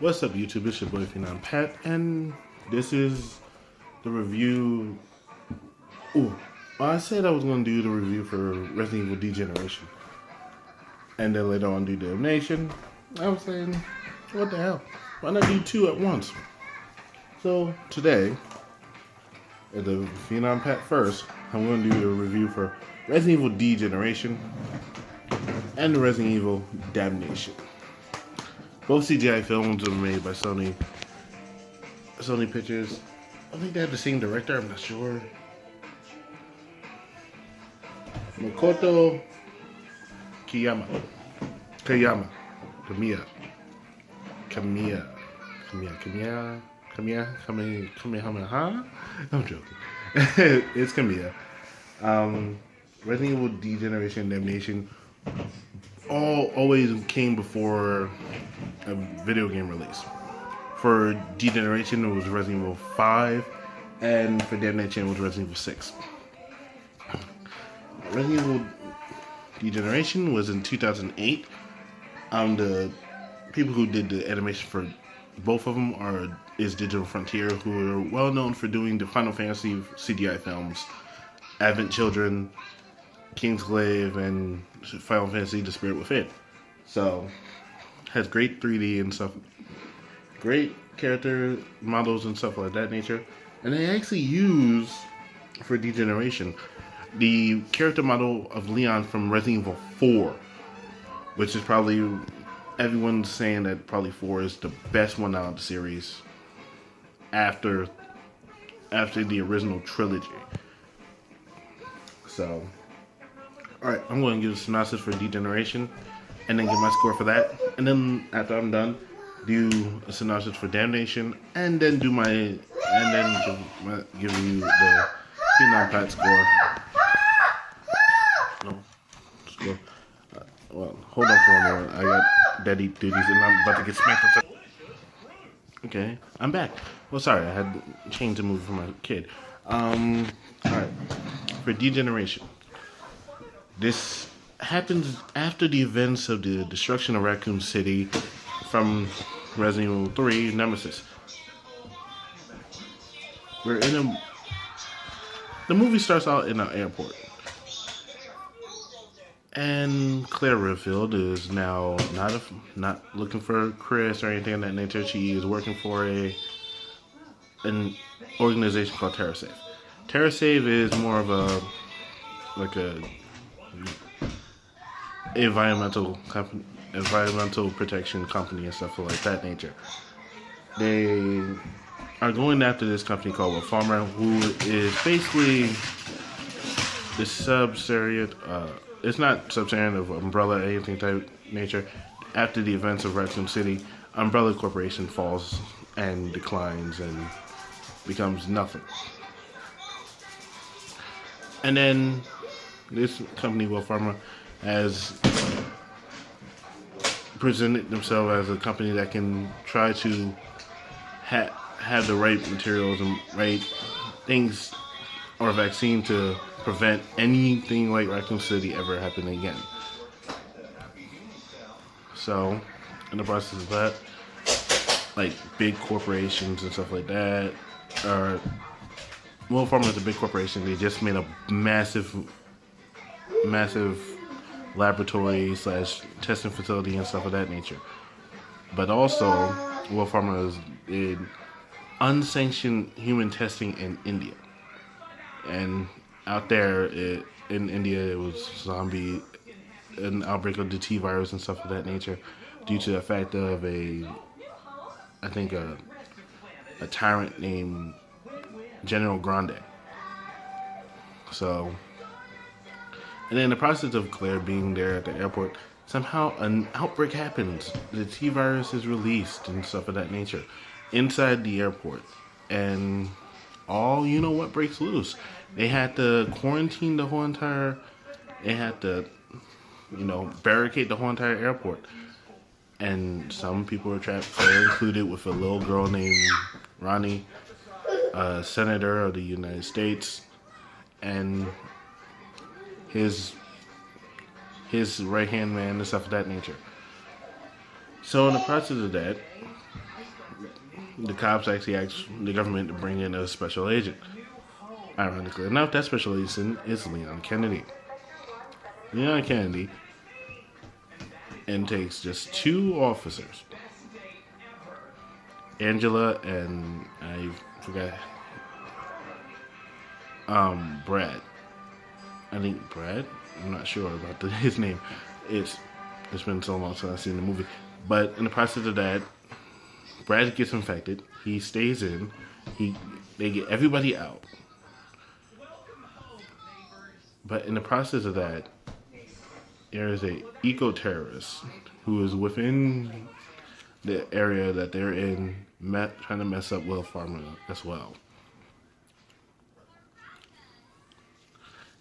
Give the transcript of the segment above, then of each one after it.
What's up, YouTube? It's your boy Phenom Pat, and this is the review. Ooh, I said I was going to do the review for Resident Evil Degeneration, and then later on do Damnation. I was saying, what the hell? Why not do two at once? So today, at the Phenom Pat first, I'm going to do a review for Resident Evil Degeneration and the Resident Evil Damnation. Both CGI films were made by Sony Pictures. I think they have the same director, I'm not sure. Makoto Kamiya. I'm joking. It's Kamiya. Resident Evil Degeneration and Damnation always came before a video game release. For Degeneration, it was Resident Evil 5, and for Damnation, it was Resident Evil 6. Resident Evil Degeneration was in 2008. The people who did the animation for both of them is Digital Frontier, who are well known for doing the Final Fantasy CGI films, Advent Children, Kingsglaive, and Final Fantasy: The Spirit Within. So, has great 3D and stuff, great character models and stuff like that nature. And they actually use, for Degeneration, the character model of Leon from Resident Evil 4, which is probably, everyone's saying that probably 4 is the best one out of the series after the original trilogy. So, alright, I'm going to give a synopsis for Degeneration, and then give my score for that. And then, after I'm done, do a synopsis for Damnation, and then give you the Phenom Pat score. No, score. Well, hold on for a moment. I got daddy duties, and I'm about to get smacked. Okay, I'm back. Well, sorry, I had changed the movie for my kid. Alright, for Degeneration. This happens after the events of the destruction of Raccoon City from Resident Evil 3 Nemesis. The movie starts out in an airport. And Claire Redfield is now not looking for Chris or anything of that nature. She is working for an organization called TerraSave. TerraSave is more of a environmental protection company and stuff like that nature. They are going after this company called Farmer, who is basically the subsidiary. It's not subsidiary of Umbrella or anything type nature. After the events of Raccoon City, Umbrella Corporation falls and declines and becomes nothing. And then this company, Farmer, has presented themselves as a company that can try to have the right materials and right things or a vaccine to prevent anything like Raccoon City ever happening again. So, in the process of that, like big corporations and stuff like that, Farmer is a big corporation. They just made a massive laboratory / testing facility and stuff of that nature. But also, Farmer did unsanctioned human testing in India. And out there in India, it was an outbreak of the T virus and stuff of that nature, due to the fact of a tyrant named General Grande. So, and in the process of Claire being there at the airport, somehow an outbreak happens. The T virus is released and stuff of that nature inside the airport, and what breaks loose. They had to quarantine the whole entire. They had to, barricade the whole entire airport, and some people were trapped. Claire included, with a little girl named Ronnie, a senator of the United States, and his right-hand man and stuff of that nature. So in the process of that, the cops actually asked the government to bring in a special agent. Ironically enough, that special agent is Leon Kennedy. Leon Kennedy and takes just 2 officers, Angela and I forgot, Brad. I think Brad. I'm not sure about his name. It's been so long since I've seen the movie. But in the process of that, Brad gets infected. He stays in. They get everybody out. But in the process of that, there is a eco-terrorist who is within the area that they're in, trying to mess up Will Farmer as well.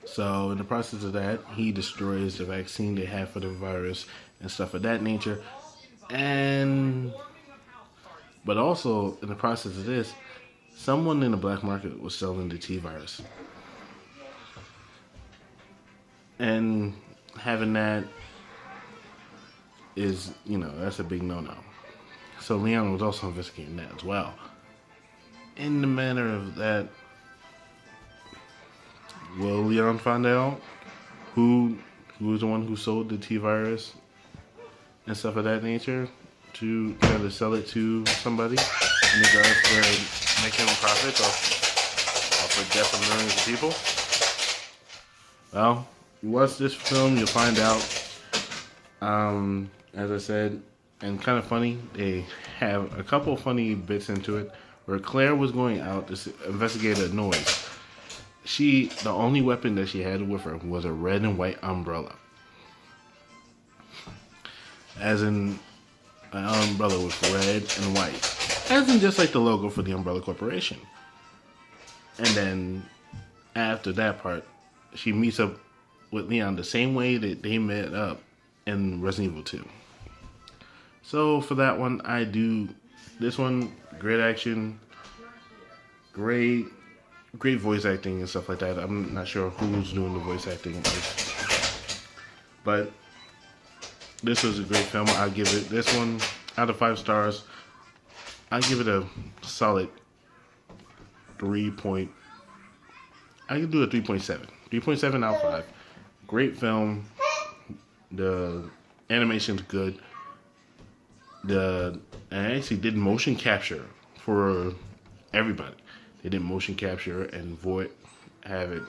So in the process of that, he destroys the vaccine they have for the virus and stuff of that nature. But also in the process of this, someone in the black market was selling the T virus. And having that is, that's a big no-no. So Leon was also investigating that as well. In the manner of that, will Leon find out who was the one who sold the T virus and stuff of that nature to try to sell it to somebody in regards to making profits off the death of millions of people? Well, you watch this film, you'll find out. As I said, and kind of funny, they have a couple funny bits into it where Claire was going out to investigate a noise. The only weapon that she had with her was a red and white umbrella. As in, an umbrella with red and white. As in just like the logo for the Umbrella Corporation. And then, after that part, she meets up with Leon the same way that they met up in Resident Evil 2. So, for that one, this one, great action, great voice acting and stuff like that. I'm not sure who's doing the voice acting, but this was a great film. I'll give it, this one, out of 5 stars, I give it a solid 3 point. I can do a 3.7. 3.7 out of 5. Great film. The animation's good. I actually did motion capture for everybody. They did motion capture and have it.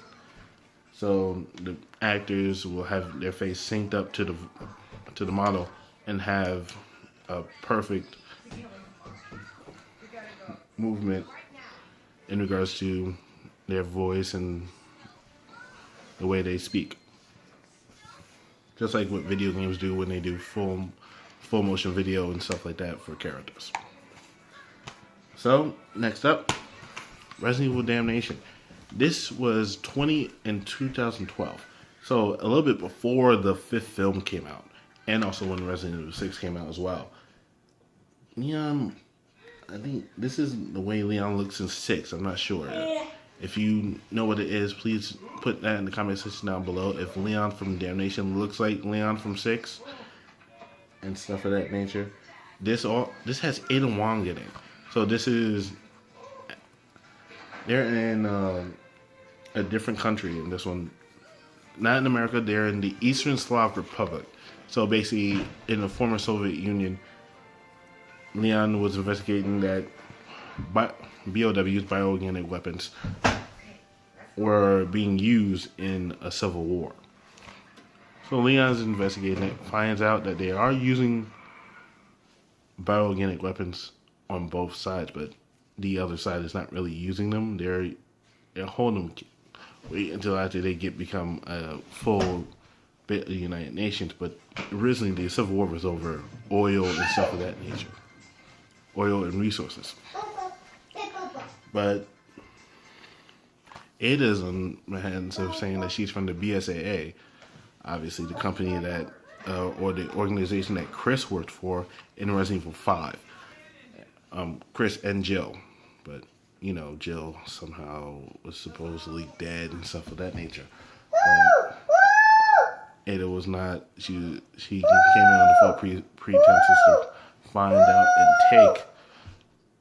So the actors will have their face synced up to the model and have a perfect movement in regards to their voice and the way they speak. Just like what video games do when they do full motion video and stuff like that for characters. So, next up, Resident Evil Damnation. This was in 2012. So, a little bit before the 5th film came out. And also when Resident Evil 6 came out as well. Leon, I think this is the way Leon looks in 6. I'm not sure. If you know what it is, please put that in the comment section down below. If Leon from Damnation looks like Leon from 6 and stuff of that nature. This has Ada Wong in it. So they're in a different country in this one. Not in America, they're in the Eastern Slav Republic. So basically, in the former Soviet Union, Leon was investigating that BOWs, bioorganic weapons, were being used in a civil war. So Leon's investigating it, finds out that they are using bioorganic weapons on both sides, but the other side is not really using them. They're holding them, wait until after they become a full bit of the United Nations. But originally the Civil War was over oil and stuff of that nature. Oil and resources. But Ada's on the hands of saying that she's from the BSAA, obviously the company that, or the organization that Chris worked for in Resident Evil 5. Chris and Jill. But, Jill somehow was supposedly dead and stuff of that nature. Ada was not, she came in on the full pretenses to find out and take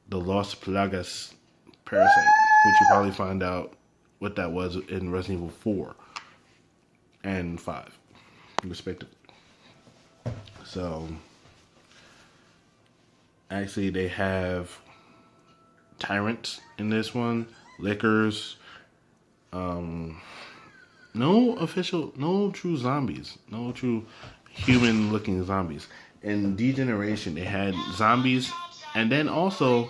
the Los Plagas parasite, which you probably find out what that was in Resident Evil 4 and 5, respectively. So, actually, they have tyrants in this one, lickers, no true zombies, no true human-looking zombies. In Degeneration, they had zombies, and then also,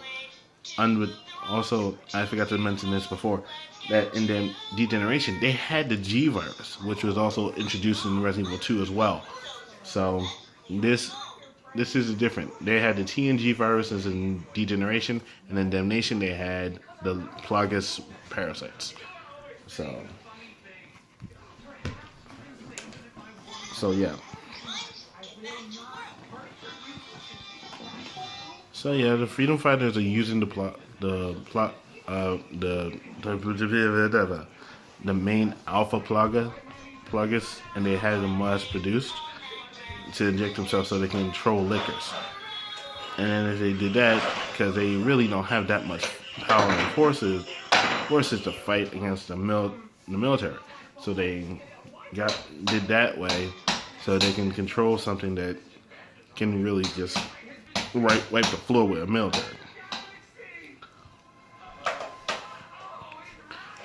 I forgot to mention this before, that in the Degeneration, they had the G virus, which was also introduced in Resident Evil 2 as well. So this is different. They had the TNG viruses in Degeneration, and in Damnation they had the Plagas parasites. So yeah. So yeah, the freedom fighters are using the main alpha plagas, and they had them mass produced to inject themselves so they can control lickers. And then if they did that, because they really don't have that much power and forces to fight against the military, so they did that way so they can control something that can really just wipe the floor with a military.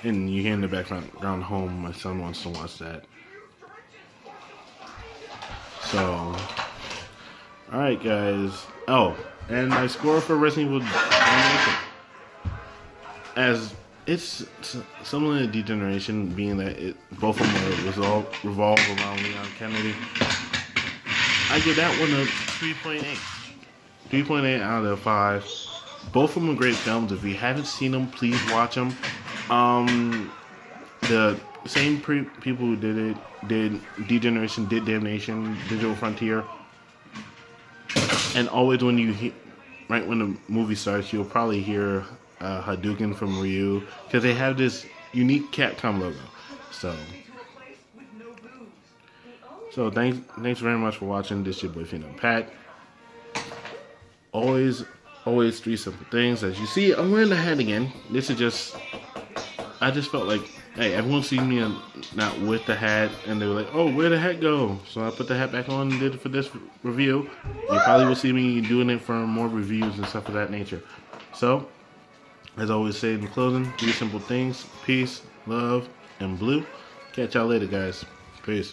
And you hear in the background home, my son wants to watch that. So, alright guys. Oh, and my score for Resident Evil Damnation, as it's similar to Degeneration, being that both of them revolve around Leon Kennedy, I give that one a 3.8. 3.8 out of 5. Both of them are great films. If you haven't seen them, please watch them. The same people who did Degeneration, did Damnation, Digital Frontier. And always when right when the movie starts, you'll probably hear Hadouken from Ryu, because they have this unique Capcom logo. So thanks very much for watching. This is your boy Phenom Pat. Always 3 simple things. As you see, I'm wearing the hat again. I just felt like, hey, everyone seen me not with the hat, and they were like, oh, where'd the hat go? So I put the hat back on and did it for this review. You probably will see me doing it for more reviews and stuff of that nature. So, as I always say in closing, 3 simple things: peace, love, and blue. Catch y'all later, guys. Peace.